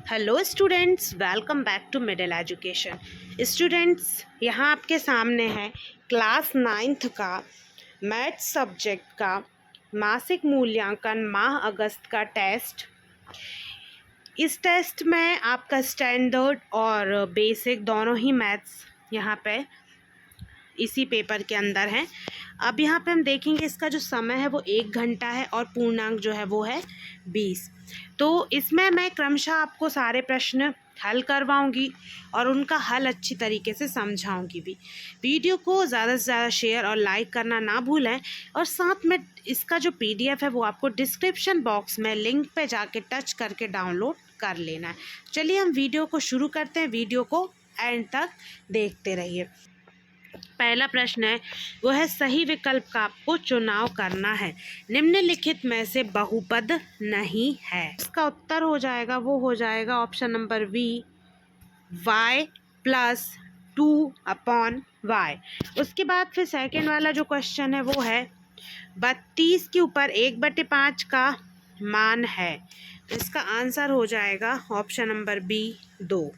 Hello students, welcome back to middle education. Students, यहाँ आपके सामने है क्लास 9th का मैथ्स सब्जेक्ट का मासिक मूल्यांकन माह अगस्त का टेस्ट। इस टेस्ट में आपका स्टैंडर्ड और बेसिक दोनों ही मैथ्स यहाँ पे इसी पेपर के अंदर हैं। अब यहाँ पे हम देखेंगे इसका जो समय है वो 1 घंटा है और पूर्णांक जो है वो है 20। तो इसमें मैं क्रमशः आपको सारे प्रश्न हल करवाऊंगी और उनका हल अच्छी तरीके से समझाऊंगी भी। वीडियो को ज़्यादा से ज़्यादा शेयर और लाइक करना ना भूलें और साथ में इसका जो PDF है वो आपको डिस्क्रिप्शन बॉक्स में लिंक पे जाके टच करके डाउनलोड कर लेना है। चलिए हम वीडियो को शुरू करते हैं। वीडियो को एंड तक देखते रहिए। पहला प्रश्न है वो है सही विकल्प का आपको चुनाव करना है। निम्नलिखित में से बहुपद नहीं है। इसका उत्तर हो जाएगा option number B, y + 2/y। उसके बाद फिर सेकंड वाला जो क्वेश्चन है वो है 32 के ऊपर 1/5 का मान है। इसका आंसर हो जाएगा ऑप्शन नंबर बी, 2।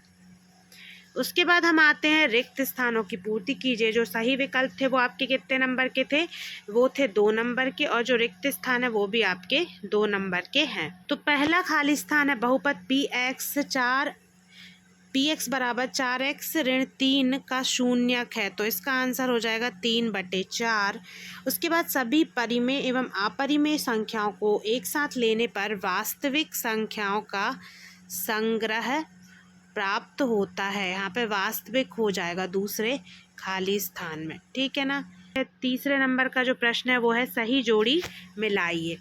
उसके बाद हम आते हैं रिक्त स्थानों की पूर्ति कीजिए। जो सही विकल्प थे वो आपके कितने नंबर के थे? वो थे 2 नंबर के, और जो रिक्त स्थान है वो भी आपके 2 नंबर के हैं। तो पहला खाली स्थान है बहुपद px = 4x - 3 का शून्यक है। तो इसका आंसर हो जाएगा 3/4। उसके बाद सभी परिमेय एवं अपरिमेय संख्याओं को एक साथ लेने पर वास्तविक संख्याओं का संग्रह प्राप्त होता है। यहाँ पे वास्तविक हो जाएगा दूसरे खाली स्थान में, ठीक है ना। तीसरे नंबर का जो प्रश्न है वो है सही जोड़ी मिलाइए।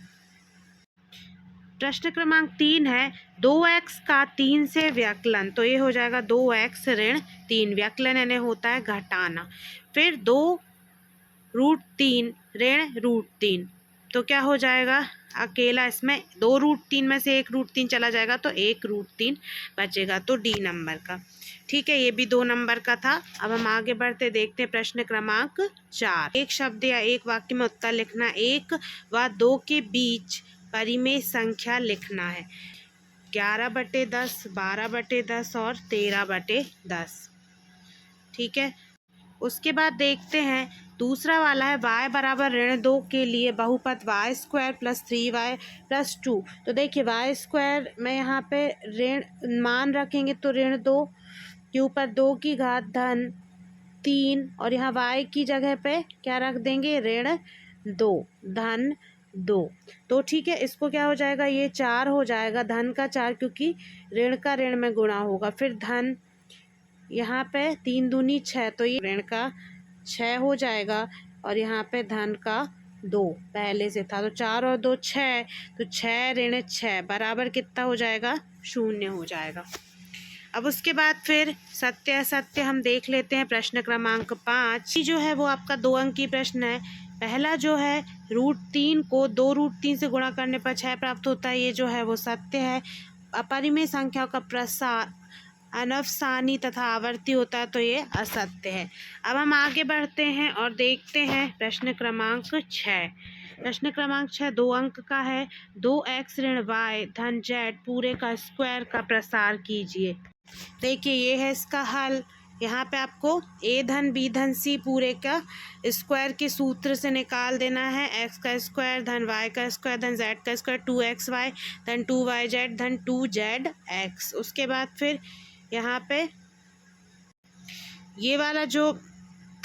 प्रश्न क्रमांक 3 है 2x का 3 से व्यकलन। तो ये हो जाएगा 2x - 3। व्यकलन यानी होता है घटाना। फिर 2√3 - √3। तो क्या हो जाएगा? अकेला इसमें 2√3 में से 1√3 चला जाएगा तो 1√3 बचेगा। तो डी नंबर का, ठीक है। ये भी 2 नंबर का था। अब हम आगे बढ़ते देखते हैं प्रश्न क्रमांक 4। एक शब्द या एक वाक्य में उत्तर लिखना। 1 व 2 के बीच परिमेय संख्या लिखना है। 11/10, 12/10 और 13/10, ठीक है। उसके बाद देखते हैं दूसरा वाला है y = -2 के लिए बहुपद y² + 3y + 2। तो देखिए y² में यहाँ पे ऋण मान रखेंगे तो -2 के ऊपर 2 की घात धन 3, और यहाँ y की जगह पे क्या रख देंगे? -2 धन 2। तो ठीक है, इसको क्या हो जाएगा? ये 4 हो जाएगा, धन का 4, क्योंकि ऋण का ऋण में गुणा होगा। फिर धन यहाँ पे 3 दूनी 6, तो ये ऋण का 6 हो जाएगा, और यहाँ पे धन का 2 पहले से था। तो 4 और 2 6, तो 6 ऋण 6 बराबर कितना हो जाएगा? 0 हो जाएगा। अब उसके बाद फिर सत्य असत्य हम देख लेते हैं। प्रश्न क्रमांक 5 जो है वो आपका 2 अंकीय प्रश्न है। पहला जो है √3 को 2√3 से गुणा करने पर 6 प्राप्त होता है। ये जो है वो सत्य है। अपरिमेय संख्याओं का प्रसार अनवसानी तथा आवर्ती होता है, तो ये असत्य है। अब हम आगे बढ़ते हैं और देखते हैं प्रश्न क्रमांक 6। प्रश्न क्रमांक 6 2 अंक का है। 2x - y धन z पूरे का स्क्वायर का प्रसार कीजिए। देखिए ये है इसका हल। यहाँ पे आपको a धन b धन c पूरे का स्क्वायर के सूत्र से निकाल देना है। x का स्क्वायर धन y का स्क्वायर धन z का स्क्वायर 2xy धन 2yz धन 2zx। उसके बाद फिर यहाँ पे ये वाला जो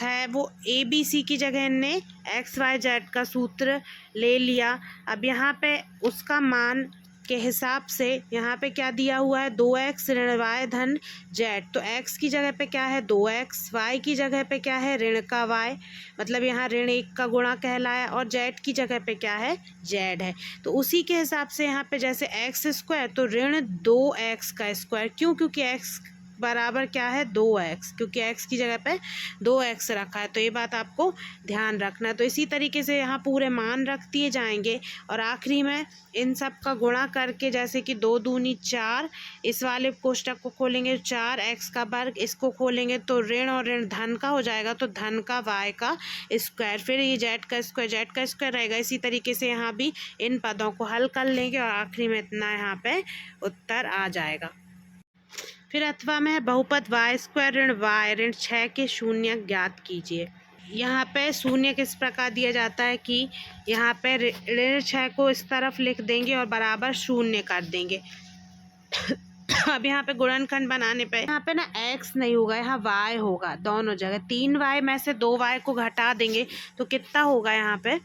है वो ABC की जगह ने XYZ का सूत्र ले लिया। अब यहाँ पे उसका मान के हिसाब से यहाँ पे क्या दिया हुआ है? 2x - y धन z। तो x की जगह पे क्या है? 2x। y की जगह पे क्या है? ऋण का y, मतलब यहाँ ऋण 1 का गुणा कहलाया, और z की जगह पे क्या है? z है। तो उसी के हिसाब से यहाँ पे जैसे x² तो ऋण 2x का स्क्वायर। क्यों? क्योंकि x बराबर क्या है? 2x, क्योंकि x की जगह पे 2x रखा है। तो ये बात आपको ध्यान रखना है। तो इसी तरीके से यहाँ पूरे मान रख दिए जाएंगे, और आखिरी में इन सब का गुणा करके, जैसे कि 2 दूनी 4, इस वाले कोष्टक को खोलेंगे 4x का वर्ग, इसको खोलेंगे तो ऋण और ऋण धन का हो जाएगा, तो धन का y का स्क्वायर। फिर ये z का स्क्वायर रहेगा। इसी तरीके से यहाँ भी इन पदों को हल कर लेंगे और आखिरी में इतना यहाँ पे उत्तर आ जाएगा। फिर अथवा में है बहुपद y स्क्वायर ऋण y ऋण 6 के शून्य ज्ञात कीजिए। यहाँ पे शून्य किस प्रकार दिया जाता है कि यहाँ पे ऋण 6 को इस तरफ लिख देंगे और बराबर शून्य कर देंगे। अब यहाँ पे गुणनखंड बनाने पे यहाँ पे ना x नहीं होगा, यहाँ y होगा दोनों जगह। 3y में से 2y को घटा देंगे तो कितना होगा, यहाँ पे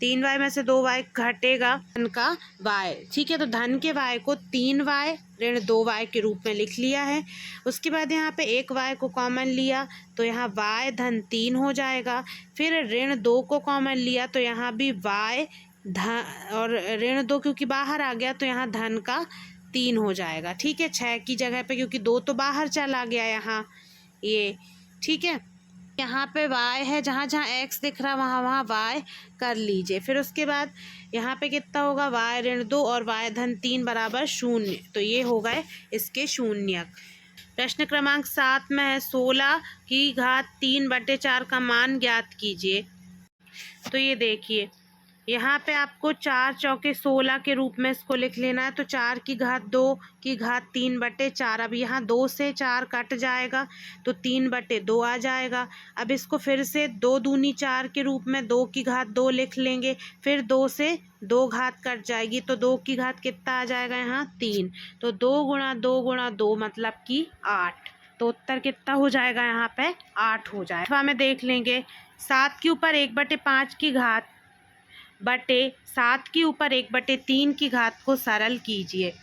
3y में से 2y घटेगा धन का y। ठीक है, तो धन के y को 3y ऋण 2y के रूप में लिख लिया है। उसके बाद यहाँ पे एक y को कॉमन लिया तो यहाँ y धन 3 हो जाएगा। फिर ऋण 2 को कॉमन लिया तो यहाँ भी y धन और ऋण 2 क्योंकि बाहर आ गया तो यहाँ धन का 3 हो जाएगा। ठीक है, 6 की जगह पे क्योंकि 2 तो बाहर चला गया यहाँ ये। ठीक है, यहाँ पे y है, जहाँ जहाँ x दिख रहा वहाँ वहाँ y कर लीजिए। फिर उसके बाद यहाँ पे कितना होगा, y ऋण 2 और y धन 3 बराबर 0। तो ये हो गए इसके शून्यक। प्रश्न क्रमांक 7 में है 16 की घात 3/4 का मान ज्ञात कीजिए। तो ये देखिए यहाँ पे आपको 4 चौके 16 के रूप में इसको लिख लेना है। तो 4 की घात 2 की घात 3/4। अब यहाँ 2 से 4 कट जाएगा तो 3/2 आ जाएगा। अब इसको फिर से 2 दूनी 4 के रूप में 2 की घात 2 लिख लेंगे। फिर 2 से 2 घात कट जाएगी तो 2 की घात कितना आ जाएगा, यहाँ 3। तो 2 गुणा 2 गुणा 2 मतलब कि 8। तो उत्तर कितना हो जाएगा, यहाँ पे 8 हो जाएगा। हमें देख लेंगे 7 के ऊपर 1/5 की घात बटे 7 के ऊपर 1/3 की घात को सरल कीजिए।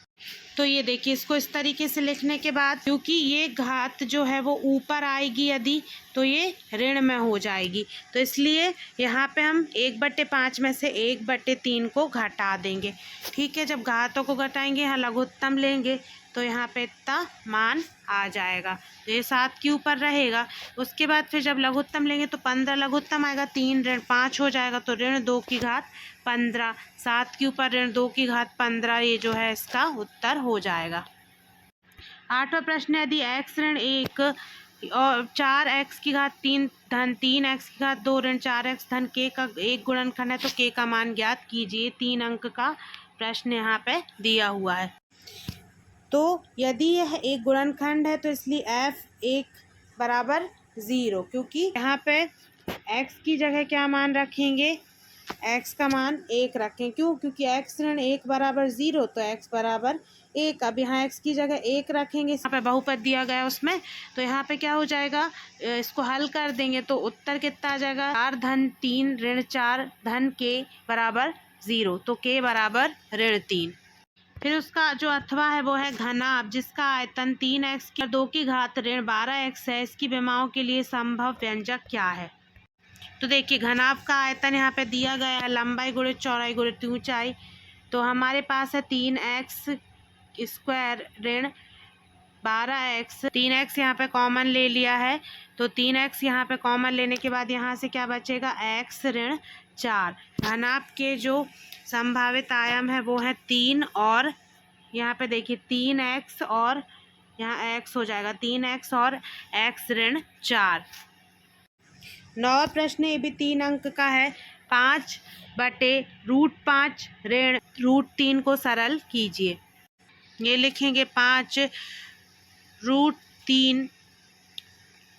तो ये देखिए इसको इस तरीके से लिखने के बाद क्योंकि ये घात जो है वो ऊपर आएगी यदि तो ये ऋण में हो जाएगी, तो इसलिए यहाँ पे हम 1/5 में से 1/3 को घटा देंगे। ठीक है, जब घातों को घटाएंगे यहाँ लघुत्तम लेंगे तो यहाँ पे इतना मान आ जाएगा। तो ये 7 के ऊपर रहेगा। उसके बाद फिर जब लघुत्तम लेंगे तो 15 लघुत्तम आएगा, 3 ऋण 5 हो जाएगा तो ऋण 2 की घात 15। 7 के ऊपर ऋण 2 की घात 15 ये जो है इसका उत्तर हो जाएगा। 8वां प्रश्न, यदि x ऋण 1 और 4x की घात 3 धन 3x की घात 2 ऋण 4x धन k का एक गुणनखंड है तो k का मान ज्ञात कीजिए। 3 अंक का प्रश्न यहाँ पे दिया हुआ है। तो यदि यह एक गुणनखंड है तो इसलिए f1 बराबर 0, क्योंकि यहाँ पे x की जगह क्या मान रखेंगे, x का मान 1 रखें। क्यों, क्योंकि x ऋण 1 बराबर 0 तो x बराबर 1। अब यहाँ x की जगह 1 रखेंगे, यहाँ पे बहुपद दिया गया उसमें, तो यहाँ पे क्या हो जाएगा, इसको हल कर देंगे तो उत्तर कितना आ जाएगा, 4 धन 3 ऋण 4 धन k बराबर 0। तो k बराबर ऋण 3। फिर उसका जो अथवा है वो है घनाभ जिसका आयतन 3x की 2 की घात ऋण 12x है। इसकी विमाओं के लिए संभव व्यंजक क्या है। तो देखिए घनाभ का आयतन यहाँ पे दिया गया है, लंबाई गुणित चौड़ाई गुणित ऊंचाई। तो हमारे पास है 3x स्क्वायर ऋण 12x। 3x यहाँ पे कॉमन ले लिया है तो 3x यहाँ पे कॉमन लेने के बाद यहाँ से क्या बचेगा, x ऋण 4। घनाभ के जो संभावित आयाम है वो है 3 और यहाँ पे देखिए 3x और यहाँ x हो जाएगा 3x और x ऋण 4। 9वां प्रश्न ये भी 3 अंक का है। 5/√5 ऋण √3 को सरल कीजिए। ये लिखेंगे 5√3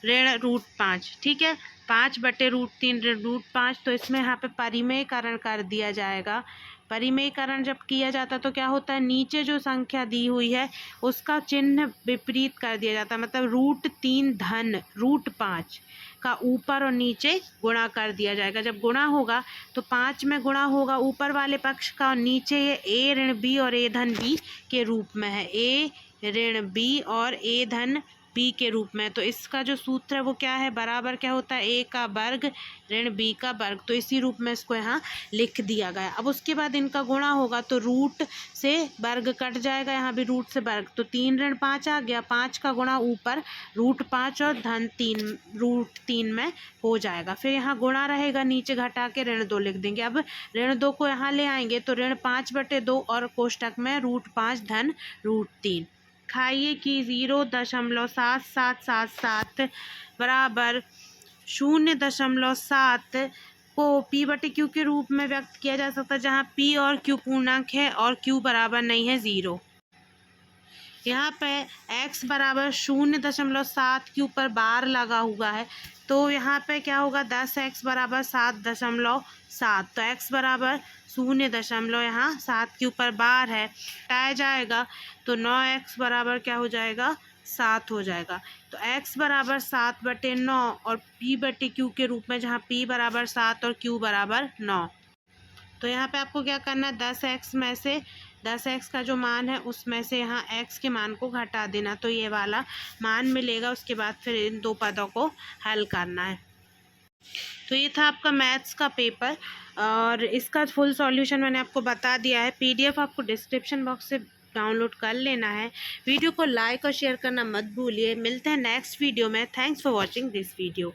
ऋण √5। ठीक है, 5/√3 ऋण √5। तो इसमें यहाँ पे परिमेयकरण कर दिया जाएगा। परिमेयकरण जब किया जाता है तो क्या होता है, नीचे जो संख्या दी हुई है उसका चिन्ह विपरीत कर दिया जाता है। मतलब √3 धन √5 का ऊपर और नीचे गुणा कर दिया जाएगा। जब गुणा होगा तो 5 में गुणा होगा ऊपर वाले पक्ष का और नीचे ये a ऋण b और a धन b के रूप में है, a ऋण b और a धन b के रूप में। तो इसका जो सूत्र है वो क्या है, बराबर क्या होता है, a का वर्ग ऋण b का वर्ग। तो इसी रूप में इसको यहाँ लिख दिया गया। अब उसके बाद इनका गुणा होगा तो रूट से वर्ग कट जाएगा, यहाँ भी रूट से वर्ग। तो 3 ऋण 5 आ गया, 5 का गुणा ऊपर √5 और धन 3 √3 में हो जाएगा। फिर यहाँ गुणा रहेगा, नीचे घटा के ऋण 2 लिख देंगे। अब ऋण 2 को यहाँ ले आएंगे तो ऋण 5/2 और कोष्टक में √5 धन √3। खाइए कि 0.7777 बराबर 0.7 को p/q के रूप में व्यक्त किया जा सकता है, जहाँ p और q पूर्णांक है और q बराबर नहीं है 0। यहाँ पे x बराबर 0.7 के ऊपर बार लगा हुआ है, तो यहाँ पे क्या होगा 10x बराबर 7.7, तो x बराबर 0.7 के ऊपर बार है, हटाया जाएगा तो 9x बराबर क्या हो जाएगा 7 हो जाएगा। तो x बराबर 7/9 और p/q के रूप में, जहाँ p बराबर 7 और q बराबर 9। तो यहाँ पे आपको क्या करना है, 10x में से 10x का जो मान है उसमें से यहाँ x के मान को घटा देना, तो ये वाला मान मिलेगा। उसके बाद फिर इन दो पदों को हल करना है। तो ये था आपका मैथ्स का पेपर और इसका फुल सॉल्यूशन मैंने आपको बता दिया है। पीडीएफ आपको डिस्क्रिप्शन बॉक्स से डाउनलोड कर लेना है। वीडियो को लाइक और शेयर करना मत भूलिए। मिलते हैं नेक्स्ट वीडियो में। Thanks for watching this video.